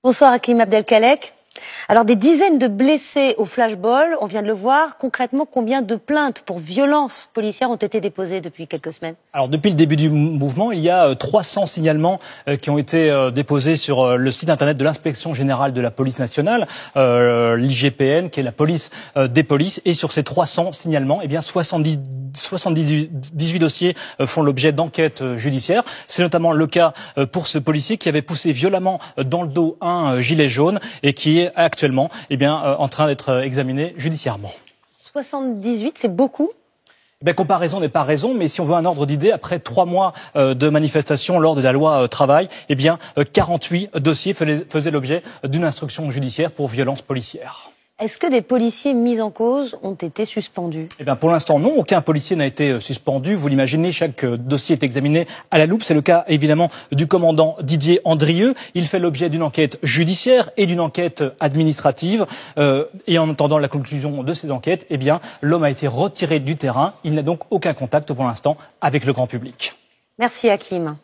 Bonsoir Hakim Abdelkalek. Alors des dizaines de blessés au flashball, on vient de le voir. Concrètement, combien de plaintes pour violences policières ont été déposées depuis quelques semaines? Alors depuis le début du mouvement, il y a 300 signalements qui ont été déposés sur le site internet de l'Inspection générale de la police nationale, l'IGPN, qui est la police des polices. Et sur ces 300 signalements, eh bien 78 dossiers font l'objet d'enquêtes judiciaires. C'est notamment le cas pour ce policier qui avait poussé violemment dans le dos un gilet jaune et qui est actuellement en train d'être examiné judiciairement. 78, c'est beaucoup? Comparaison n'est pas raison, mais si on veut un ordre d'idée, après 3 mois de manifestation lors de la loi travail, 48 dossiers faisaient l'objet d'une instruction judiciaire pour violence policière. Est-ce que des policiers mis en cause ont été suspendus? Pour l'instant, non. Aucun policier n'a été suspendu. Vous l'imaginez, chaque dossier est examiné à la loupe. C'est le cas, évidemment, du commandant Didier Andrieux. Il fait l'objet d'une enquête judiciaire et d'une enquête administrative. Et en attendant la conclusion de ces enquêtes, l'homme a été retiré du terrain. Il n'a donc aucun contact pour l'instant avec le grand public. Merci Hakim.